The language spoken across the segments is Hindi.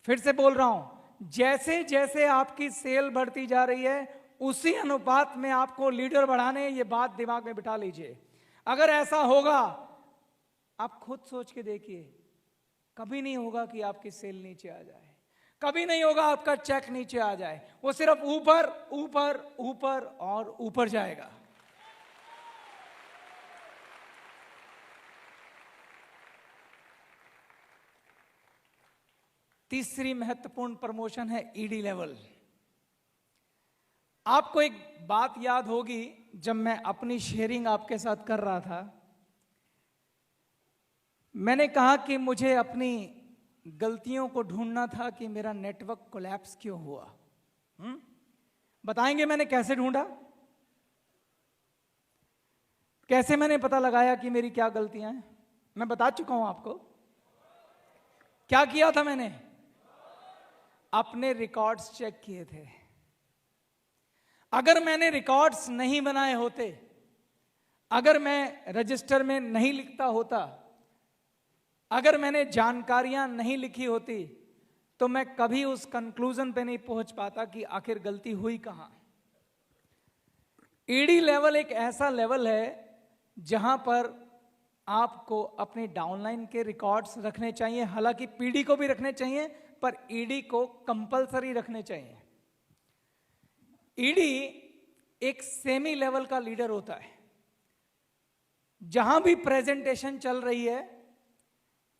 फिर से बोल रहा हूं, जैसे जैसे आपकी सेल बढ़ती जा रही है उसी अनुपात में आपको लीडर बढ़ाने, ये बात दिमाग में बिठा लीजिए। अगर ऐसा होगा, आप खुद सोच के देखिए, कभी नहीं होगा कि आपकी सेल नीचे आ जाए, कभी नहीं होगा आपका चेक नीचे आ जाए, वो सिर्फ ऊपर ऊपर ऊपर और ऊपर जाएगा। तीसरी महत्वपूर्ण प्रमोशन है ईडी लेवल। आपको एक बात याद होगी, जब मैं अपनी शेयरिंग आपके साथ कर रहा था, मैंने कहा कि मुझे अपनी गलतियों को ढूंढना था कि मेरा नेटवर्क कोलैप्स क्यों हुआ। बताएंगे मैंने कैसे ढूंढा, कैसे मैंने पता लगाया कि मेरी क्या गलतियां हैं? मैं बता चुका हूं आपको। क्या किया था मैंने? अपने रिकॉर्ड्स चेक किए थे। अगर मैंने रिकॉर्ड्स नहीं बनाए होते, अगर मैं रजिस्टर में नहीं लिखता होता, अगर मैंने जानकारियां नहीं लिखी होती, तो मैं कभी उस कंक्लूजन पे नहीं पहुंच पाता कि आखिर गलती हुई कहां। ईडी लेवल एक ऐसा लेवल है जहां पर आपको अपने डाउनलाइन के रिकॉर्ड्स रखने चाहिए, हालांकि पीडी को भी रखने चाहिए, पर ईडी को कंपलसरी रखने चाहिए। ईडी एक सेमी लेवल का लीडर होता है। जहां भी प्रेजेंटेशन चल रही है,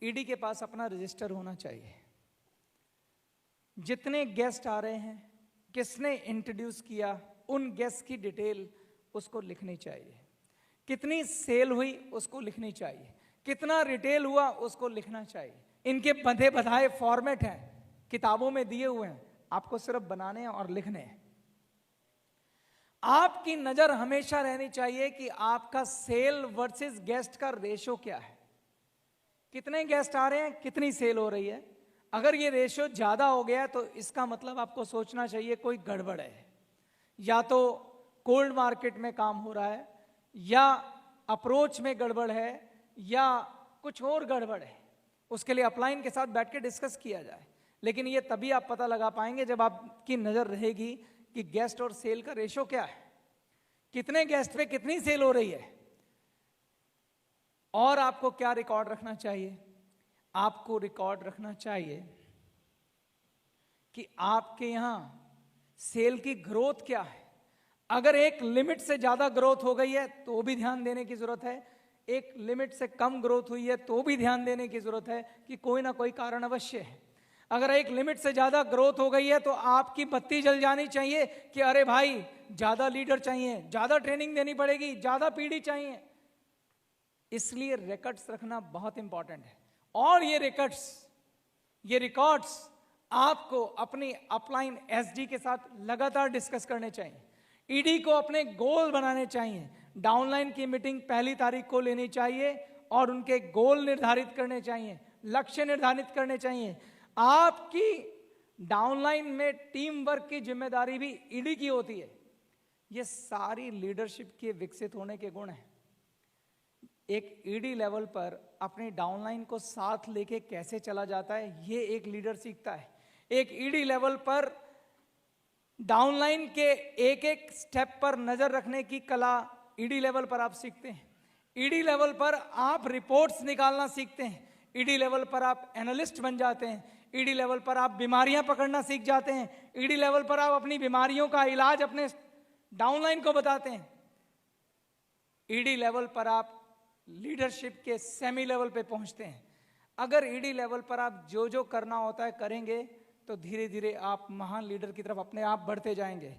ईडी के पास अपना रजिस्टर होना चाहिए। जितने गेस्ट आ रहे हैं, किसने इंट्रोड्यूस किया, उन गेस्ट की डिटेल उसको लिखनी चाहिए। कितनी सेल हुई उसको लिखनी चाहिए, कितना रिटेल हुआ उसको लिखना चाहिए। इनके बंधे बधाए फॉर्मेट हैं, किताबों में दिए हुए हैं, आपको सिर्फ बनाने हैं और लिखने हैं। आपकी नजर हमेशा रहनी चाहिए कि आपका सेल वर्सेस गेस्ट का रेशो क्या है। कितने गेस्ट आ रहे हैं, कितनी सेल हो रही है। अगर ये रेशो ज्यादा हो गया तो इसका मतलब आपको सोचना चाहिए कोई गड़बड़ है। या तो कोल्ड मार्केट में काम हो रहा है, या अप्रोच में गड़बड़ है, या कुछ और गड़बड़ है। उसके लिए अपलाइन के साथ बैठ के डिस्कस किया जाए। लेकिन ये तभी आप पता लगा पाएंगे जब आपकी नजर रहेगी कि गेस्ट और सेल का रेशो क्या है, कितने गेस्ट पे कितनी सेल हो रही है। और आपको क्या रिकॉर्ड रखना चाहिए? आपको रिकॉर्ड रखना चाहिए कि आपके यहां सेल की ग्रोथ क्या है। अगर एक लिमिट से ज्यादा ग्रोथ हो गई है तो भी ध्यान देने की जरूरत है, एक लिमिट से कम ग्रोथ हुई है तो भी ध्यान देने की जरूरत है कि कोई ना कोई कारण अवश्य है। अगर एक लिमिट से ज्यादा ग्रोथ हो गई है तो आपकी बत्ती जल जानी चाहिए कि अरे भाई, ज्यादा लीडर चाहिए, ज्यादा ट्रेनिंग देनी पड़ेगी, ज्यादा पीडी चाहिए। इसलिए रिकॉर्ड्स रखना बहुत इंपॉर्टेंट है। और ये रिकॉर्ड्स आपको अपनी अपलाइन एसडी के साथ लगातार डिस्कस करने चाहिए। ईडी को अपने गोल बनाने चाहिए। डाउनलाइन की मीटिंग पहली तारीख को लेनी चाहिए और उनके गोल निर्धारित करने चाहिए, लक्ष्य निर्धारित करने चाहिए। आपकी डाउनलाइन में टीम वर्क की जिम्मेदारी भी ईडी की होती है। ये सारी लीडरशिप के विकसित होने के गुण हैं। एक ईडी लेवल पर अपनी डाउनलाइन को साथ लेके कैसे चला जाता है, ये एक लीडर सीखता है। एक ईडी लेवल पर डाउनलाइन के एक एक स्टेप पर नजर रखने की कला ईडी लेवल पर आप सीखते हैं। ईडी लेवल पर आप रिपोर्ट्स निकालना सीखते हैं। ईडी लेवल पर आप एनालिस्ट बन जाते हैं। ईडी लेवल पर आप बीमारियां पकड़ना सीख जाते हैं। ईडी लेवल पर आप अपनी बीमारियों का इलाज अपने डाउनलाइन को बताते हैं। ईडी लेवल पर आप लीडरशिप के सेमी लेवल पे पहुंचते हैं। अगर ईडी लेवल पर आप जो जो करना होता है करेंगे तो धीरे धीरे आप महान लीडर की तरफ अपने आप बढ़ते जाएंगे।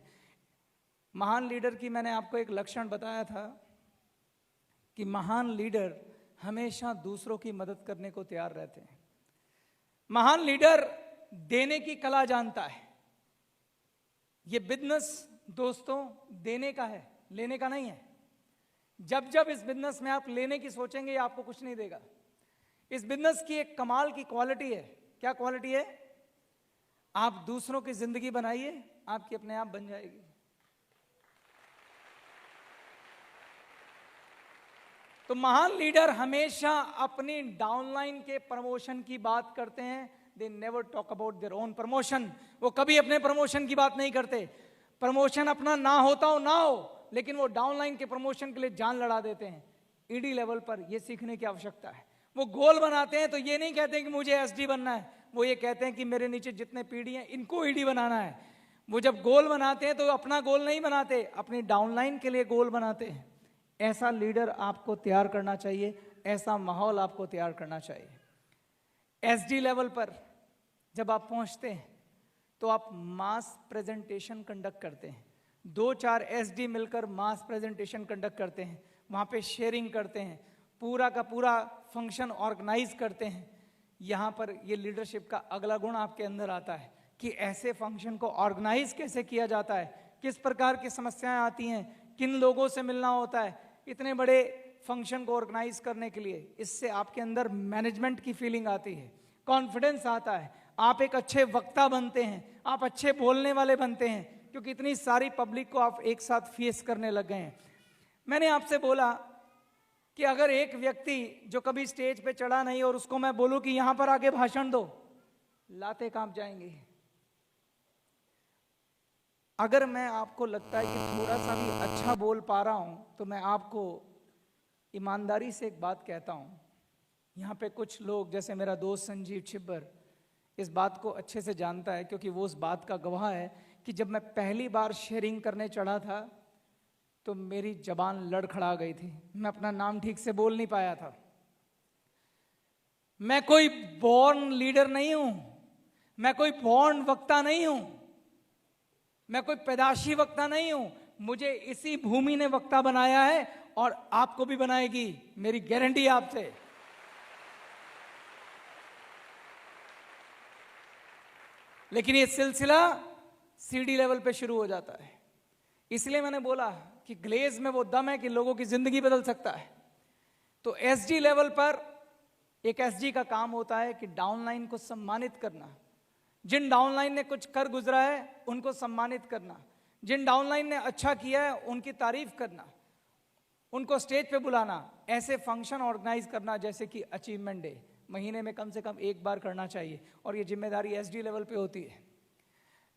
महान लीडर की मैंने आपको एक लक्षण बताया था कि महान लीडर हमेशा दूसरों की मदद करने को तैयार रहते हैं। महान लीडर देने की कला जानता है। ये बिजनेस दोस्तों देने का है, लेने का नहीं है। जब जब इस बिजनेस में आप लेने की सोचेंगे, ये आपको कुछ नहीं देगा। इस बिजनेस की एक कमाल की क्वालिटी है। क्या क्वालिटी है? आप दूसरों की जिंदगी बनाइए, आपकी अपने आप बन जाएगी। तो महान लीडर हमेशा अपनी डाउनलाइन के प्रमोशन की बात करते हैं, they never talk about their own promotion. वो कभी अपने प्रमोशन की बात नहीं करते। प्रमोशन अपना ना होता हो ना हो, लेकिन वो डाउनलाइन के प्रमोशन के लिए जान लड़ा देते हैं। ईडी लेवल पर ये सीखने की आवश्यकता है। वो गोल बनाते हैं तो ये नहीं कहते कि मुझे एसडी बनना है, वो ये कहते हैं कि मेरे नीचे जितने पीडी हैं इनको ईडी बनाना है। वो जब गोल बनाते हैं तो अपना गोल नहीं बनाते, अपनी डाउनलाइन के लिए गोल बनाते हैं। ऐसा लीडर आपको तैयार करना चाहिए, ऐसा माहौल आपको तैयार करना चाहिए। एसडी लेवल पर जब आप पहुंचते हैं तो आप मास प्रेजेंटेशन कंडक्ट करते हैं। 2-4 एसडी मिलकर मास प्रेजेंटेशन कंडक्ट करते हैं, वहाँ पे शेयरिंग करते हैं, पूरा का पूरा फंक्शन ऑर्गेनाइज करते हैं। यहाँ पर ये लीडरशिप का अगला गुण आपके अंदर आता है कि ऐसे फंक्शन को ऑर्गेनाइज कैसे किया जाता है, किस प्रकार की समस्याएं आती हैं, किन लोगों से मिलना होता है इतने बड़े फंक्शन को ऑर्गेनाइज करने के लिए। इससे आपके अंदर मैनेजमेंट की फीलिंग आती है, कॉन्फिडेंस आता है, आप एक अच्छे वक्ता बनते हैं, आप अच्छे बोलने वाले बनते हैं, क्योंकि इतनी सारी पब्लिक को आप एक साथ फेस करने लग गए हैं। मैंने आपसे बोला कि अगर एक व्यक्ति जो कभी स्टेज पे चढ़ा नहीं और उसको मैं बोलूं कि यहां पर आके भाषण दो, लाते कांप जाएंगे। अगर मैं आपको लगता है कि थोड़ा सा भी अच्छा बोल पा रहा हूं तो मैं आपको ईमानदारी से एक बात कहता हूं। यहाँ पे कुछ लोग जैसे मेरा दोस्त संजीव छिब्बर इस बात को अच्छे से जानता है, क्योंकि वो उस बात का गवाह है कि जब मैं पहली बार शेयरिंग करने चढ़ा था तो मेरी जबान लड़खड़ा गई थी, मैं अपना नाम ठीक से बोल नहीं पाया था। मैं कोई बॉर्न लीडर नहीं हूं, मैं कोई बॉर्न वक्ता नहीं हूं, मैं कोई पैदाशी वक्ता नहीं हूं। मुझे इसी भूमि ने वक्ता बनाया है और आपको भी बनाएगी, मेरी गारंटी आपसे। लेकिन ये सिलसिला सीडी लेवल पे शुरू हो जाता है। इसलिए मैंने बोला कि ग्लेज में वो दम है कि लोगों की जिंदगी बदल सकता है। तो एसडी लेवल पर एक एसडी का काम होता है कि डाउनलाइन को सम्मानित करना। जिन डाउनलाइन ने कुछ कर गुजरा है उनको सम्मानित करना, जिन डाउनलाइन ने अच्छा किया है उनकी तारीफ करना, उनको स्टेज पे बुलाना, ऐसे फंक्शन ऑर्गेनाइज करना जैसे कि अचीवमेंट डे महीने में कम से कम एक बार करना चाहिए, और ये जिम्मेदारी एसडी लेवल पे होती है।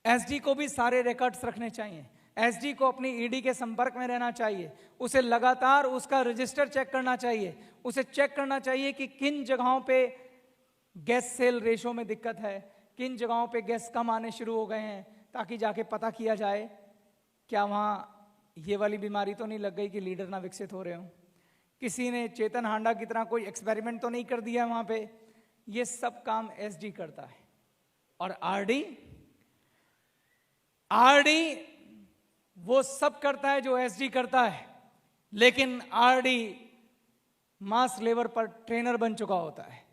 एसडी को भी सारे रिकॉर्ड्स रखने चाहिए, एसडी को अपनी ईडी के संपर्क में रहना चाहिए, उसे लगातार उसका रजिस्टर चेक करना चाहिए, उसे चेक करना चाहिए कि किन जगहों पे गैस सेल रेशो में दिक्कत है, किन जगहों पे गैस कम आने शुरू हो गए हैं, ताकि जाके पता किया जाए क्या वहाँ ये वाली बीमारी तो नहीं लग गई कि लीडर ना विकसित हो रहे हो, किसी ने चेतन हांडा की तरह कोई एक्सपेरिमेंट तो नहीं कर दिया वहाँ पे। ये सब काम एसडी करता है। और आरडी वो सब करता है जो एसडी करता है, लेकिन आरडी मास लेवल पर ट्रेनर बन चुका होता है।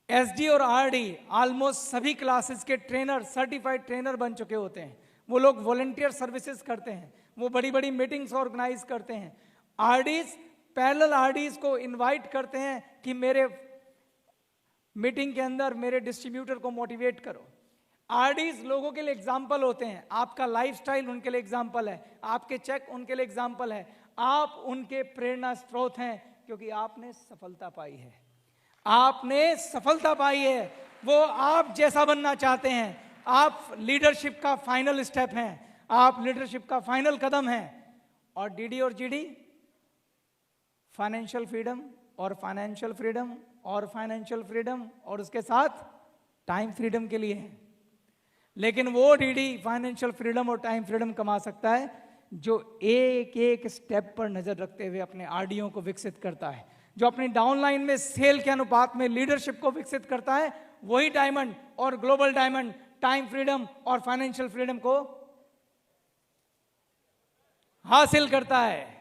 एसडी और आरडी ऑलमोस्ट सभी क्लासेस के ट्रेनर, सर्टिफाइड ट्रेनर बन चुके होते हैं। वो लोग वॉलंटियर सर्विसेज करते हैं, वो बड़ी बड़ी मीटिंग्स ऑर्गेनाइज करते हैं। आरडीज पैरेलल आरडीज को इनवाइट करते हैं कि मेरे मीटिंग के अंदर मेरे डिस्ट्रीब्यूटर को मोटिवेट करो। आरडीज लोगों के लिए एग्जाम्पल होते हैं, आपका लाइफस्टाइल उनके लिए एग्जाम्पल है, आपके चेक उनके लिए एग्जाम्पल है, आप उनके प्रेरणा स्रोत हैं, क्योंकि आपने सफलता पाई है, आपने सफलता पाई है, वो आप जैसा बनना चाहते हैं। आप लीडरशिप का फाइनल स्टेप हैं, आप लीडरशिप का फाइनल कदम हैं। और डीडी और जीडी फाइनेंशियल फ्रीडम और फाइनेंशियल फ्रीडम और फाइनेंशियल फ्रीडम और उसके साथ टाइम फ्रीडम के लिए है। लेकिन वो डीडी फाइनेंशियल फ्रीडम और टाइम फ्रीडम कमा सकता है जो एक एक स्टेप पर नजर रखते हुए अपने आरडीओ को विकसित करता है, जो अपनी डाउनलाइन में सेल के अनुपात में लीडरशिप को विकसित करता है। वही डायमंड और ग्लोबल डायमंड टाइम फ्रीडम और फाइनेंशियल फ्रीडम को हासिल करता है।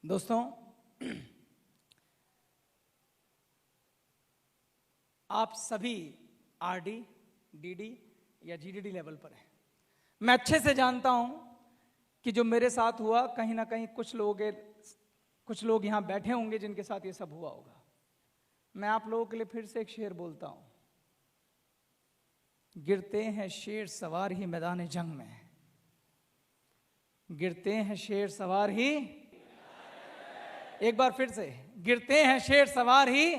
दोस्तों, आप सभी आरडी, डीडी या जीडीडी लेवल पर हैं। मैं अच्छे से जानता हूं कि जो मेरे साथ हुआ, कहीं ना कहीं कुछ लोग यहां बैठे होंगे जिनके साथ ये सब हुआ होगा। मैं आप लोगों के लिए फिर से एक शेर बोलता हूं, गिरते हैं शेर सवार ही मैदान जंग में, गिरते हैं शेर सवार ही, एक बार फिर से, गिरते हैं शेर सवार ही,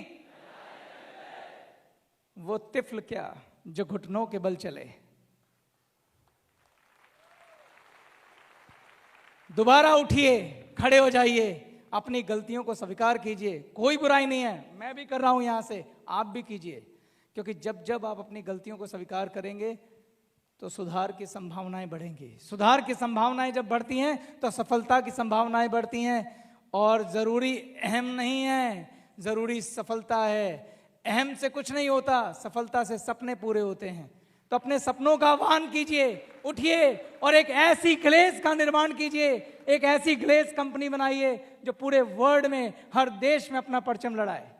वो तिफल क्या जो घुटनों के बल चले। दोबारा उठिए, खड़े हो जाइए, अपनी गलतियों को स्वीकार कीजिए। कोई बुराई नहीं है, मैं भी कर रहा हूं यहां से, आप भी कीजिए। क्योंकि जब जब आप अपनी गलतियों को स्वीकार करेंगे तो सुधार की संभावनाएं बढ़ेंगी। सुधार की संभावनाएं जब बढ़ती हैं तो सफलता की संभावनाएं बढ़ती हैं। और जरूरी अहम नहीं है, जरूरी सफलता है। अहम से कुछ नहीं होता, सफलता से सपने पूरे होते हैं। तो अपने सपनों का आह्वान कीजिए, उठिए और एक ऐसी ग्लेस का निर्माण कीजिए, एक ऐसी ग्लेस कंपनी बनाइए जो पूरे वर्ल्ड में, हर देश में अपना परचम लहराए।